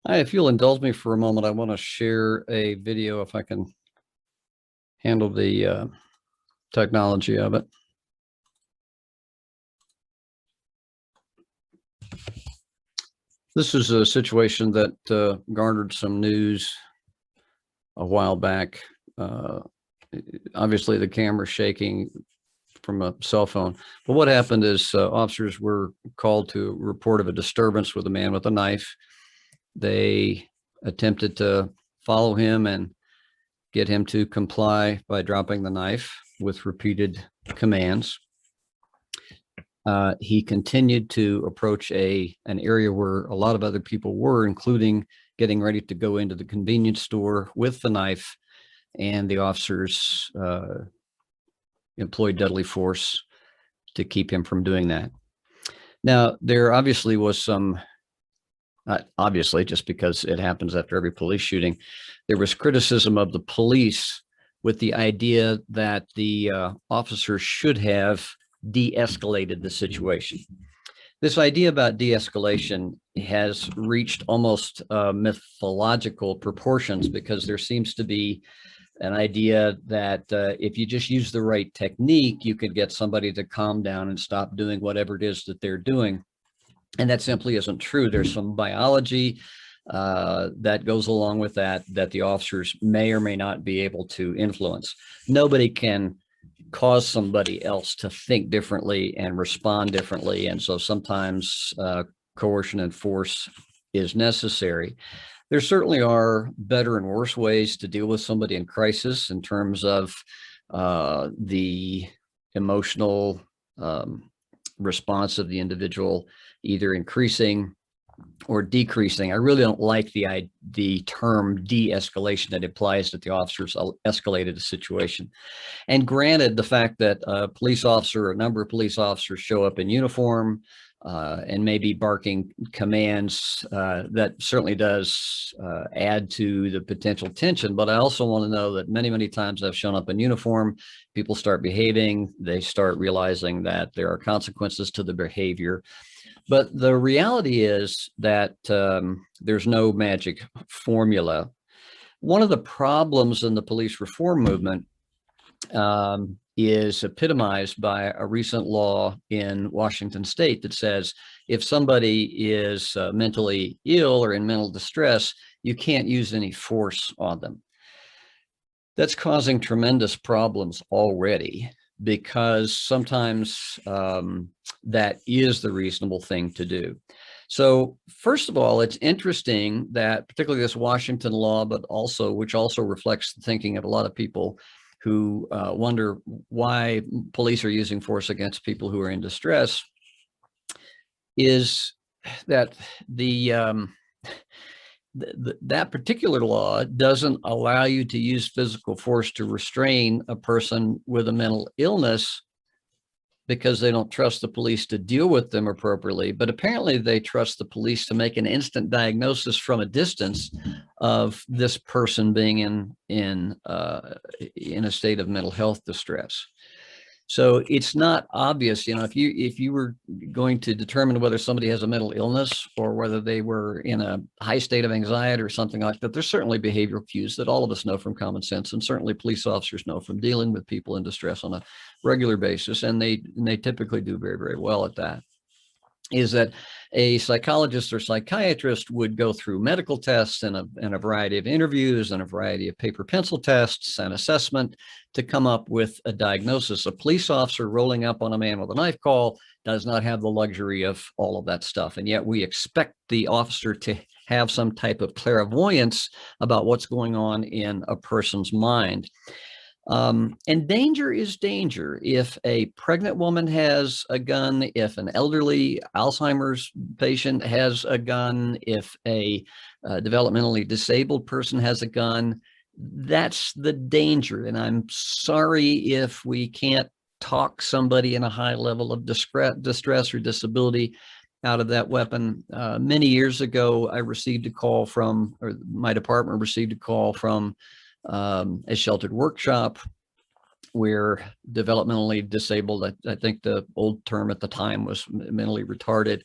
Hi, if you'll indulge me for a moment, I want to share a video if I can handle the technology of it. This is a situation that garnered some news a while back. Obviously, the camera's shaking from a cell phone. But what happened is officers were called to a report of a disturbance with a man with a knife. They attempted to follow him and get him to comply by dropping the knife with repeated commands. He continued to approach an area where a lot of other people were, including getting ready to go into the convenience store with the knife, and the officers employed deadly force to keep him from doing that. Now, there obviously was some, not obviously, just because it happens after every police shooting, there was criticism of the police with the idea that the officers should have de-escalated the situation. This idea about de-escalation has reached almost mythological proportions, because there seems to be an idea that if you just use the right technique, you could get somebody to calm down and stop doing whatever it is that they're doing. And that simply isn't true. There's some biology that goes along with that the officers may or may not be able to influence. Nobody can cause somebody else to think differently and respond differently. And so sometimes coercion and force is necessary. There certainly are better and worse ways to deal with somebody in crisis in terms of the emotional response of the individual either increasing or decreasing. I really don't like the term de-escalation that implies that the officers escalated a situation. And granted, the fact that a police officer, a number of police officers show up in uniform and maybe barking commands, that certainly does add to the potential tension. But I also want to know that many, many times I've shown up in uniform, people start behaving, they start realizing that there are consequences to the behavior. But the reality is that there's no magic formula. One of the problems in the police reform movement is epitomized by a recent law in Washington state that says if somebody is mentally ill or in mental distress, you can't use any force on them. That's causing tremendous problems already, because sometimes that is the reasonable thing to do. So first of all, it's interesting that particularly this Washington law, but also which also reflects the thinking of a lot of people who wonder why police are using force against people who are in distress, is that that particular law doesn't allow you to use physical force to restrain a person with a mental illness, because they don't trust the police to deal with them appropriately. But apparently they trust the police to make an instant diagnosis from a distance of this person being in a state of mental health distress. So it's not obvious, if you were going to determine whether somebody has a mental illness or whether they were in a high state of anxiety or something like that, there's certainly behavioral cues that all of us know from common sense, and certainly police officers know from dealing with people in distress on a regular basis, and they typically do very, very well at that. Is that a psychologist or psychiatrist would go through medical tests and a variety of interviews and a variety of paper pencil tests and assessment to come up with a diagnosis. A police officer rolling up on a man with a knife call does not have the luxury of all of that stuff. And yet we expect the officer to have some type of clairvoyance about what's going on in a person's mind. And danger is danger. If a pregnant woman has a gun, if an elderly Alzheimer's patient has a gun, if a developmentally disabled person has a gun, that's the danger. And I'm sorry if we can't talk somebody in a high level of distress or disability out of that weapon. Many years ago, I received a call from, or my department received a call from a sheltered workshop where developmentally disabled, I think the old term at the time was mentally retarded,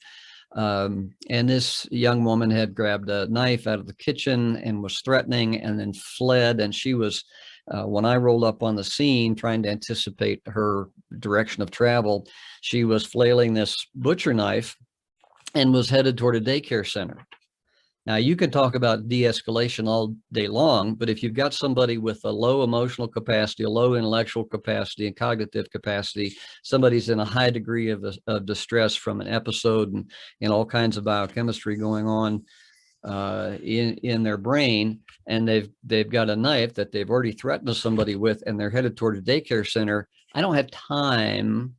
And this young woman had grabbed a knife out of the kitchen and was threatening and then fled. And she was, when I rolled up on the scene, trying to anticipate her direction of travel, she was flailing this butcher knife and was headed toward a daycare center. Now, you can talk about de-escalation all day long, but if you've got somebody with a low emotional capacity, a low intellectual capacity and cognitive capacity, somebody's in a high degree of distress from an episode and all kinds of biochemistry going on in their brain, and they've got a knife that they've already threatened somebody with, and they're headed toward a daycare center, I don't have time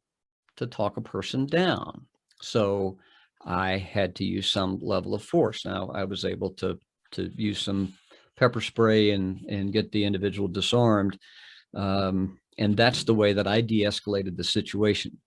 to talk a person down. So I had to use some level of force. Now, I was able to use some pepper spray and get the individual disarmed. And that's the way that I de-escalated the situation.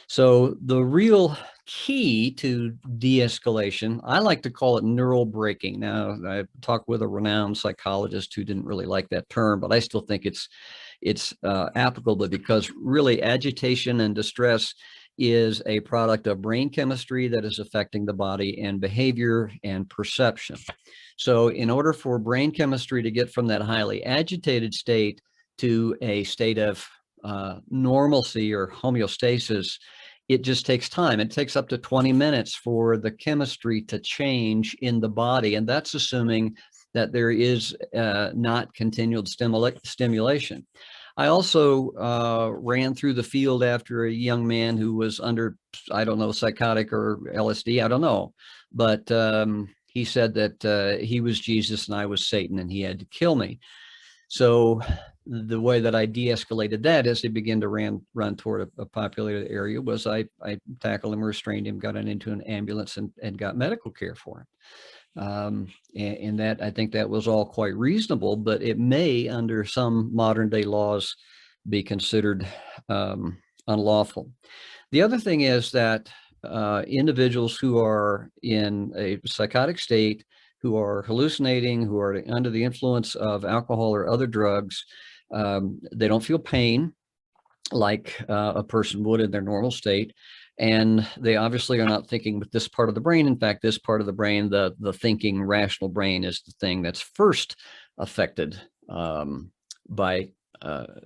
So the real key to de-escalation, I like to call it neural breaking. Now, I talked with a renowned psychologist who didn't really like that term, but I still think it's applicable, because really agitation and distress is a product of brain chemistry that is affecting the body and behavior and perception. So in order for brain chemistry to get from that highly agitated state to a state of normalcy or homeostasis, it just takes time. It takes up to 20 minutes for the chemistry to change in the body. And that's assuming that there is not continual stimulation. I also ran through the field after a young man who was under, I don't know, psychotic or LSD, I don't know. But he said that he was Jesus and I was Satan and he had to kill me. So the way that I de-escalated that as he began to run toward a populated area was I tackled him, restrained him, got him into an ambulance and got medical care for him. And that, I think that was all quite reasonable, but it may, under some modern day laws, be considered unlawful. The other thing is that individuals who are in a psychotic state, who are hallucinating, who are under the influence of alcohol or other drugs, they don't feel pain like a person would in their normal state. And they obviously are not thinking with this part of the brain. In fact, this part of the brain, the thinking rational brain, is the thing that's first affected by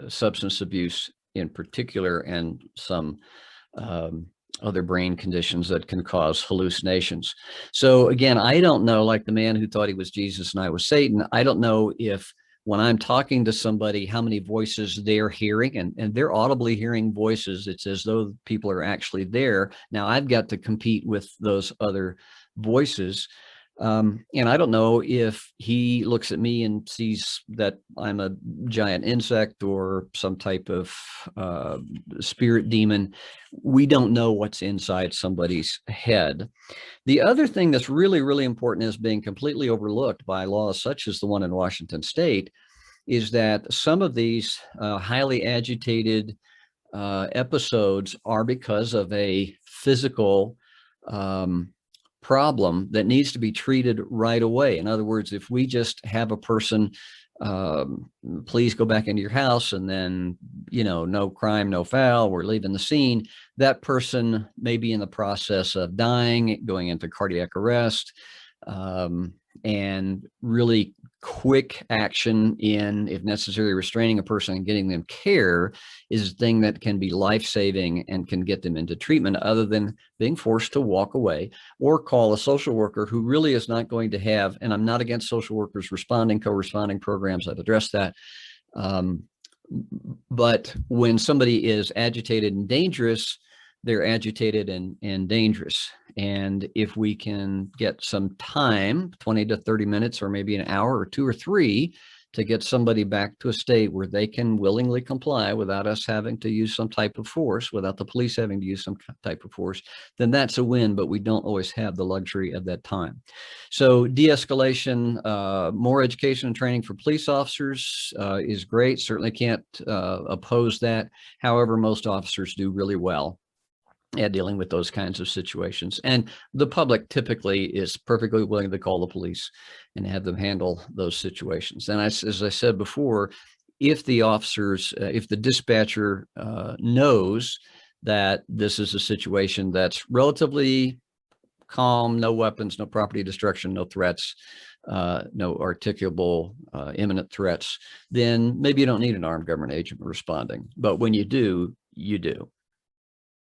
substance abuse in particular, and some other brain conditions that can cause hallucinations. So again, I don't know, like the man who thought he was Jesus and I was Satan, I don't know if when I'm talking to somebody, how many voices they're hearing, and they're audibly hearing voices. It's as though people are actually there. Now I've got to compete with those other voices. And I don't know if he looks at me and sees that I'm a giant insect or some type of spirit demon. We don't know what's inside somebody's head. The other thing that's really, really important, is being completely overlooked by laws such as the one in Washington State, is that some of these highly agitated episodes are because of a physical problem that needs to be treated right away. In other words, if we just have a person, please go back into your house, and then, no crime, no foul, we're leaving the scene, that person may be in the process of dying, going into cardiac arrest, and really quick action in, if necessary, restraining a person and getting them care is a thing that can be life-saving and can get them into treatment, other than being forced to walk away or call a social worker who really is not going to have, and I'm not against social workers responding, co-responding programs, I've addressed that. But when somebody is agitated and dangerous, they're agitated and dangerous. And if we can get some time, 20 to 30 minutes, or maybe an hour or 2 or 3, to get somebody back to a state where they can willingly comply without us having to use some type of force, without the police having to use some type of force, then that's a win, but we don't always have the luxury of that time. So de-escalation, more education and training for police officers is great. Certainly can't oppose that. However, most officers do really well at dealing with those kinds of situations. And the public typically is perfectly willing to call the police and have them handle those situations. And as I said before, if the officers, if the dispatcher knows that this is a situation that's relatively calm, no weapons, no property destruction, no threats, no articulable imminent threats, then maybe you don't need an armed government agent responding. But when you do, you do.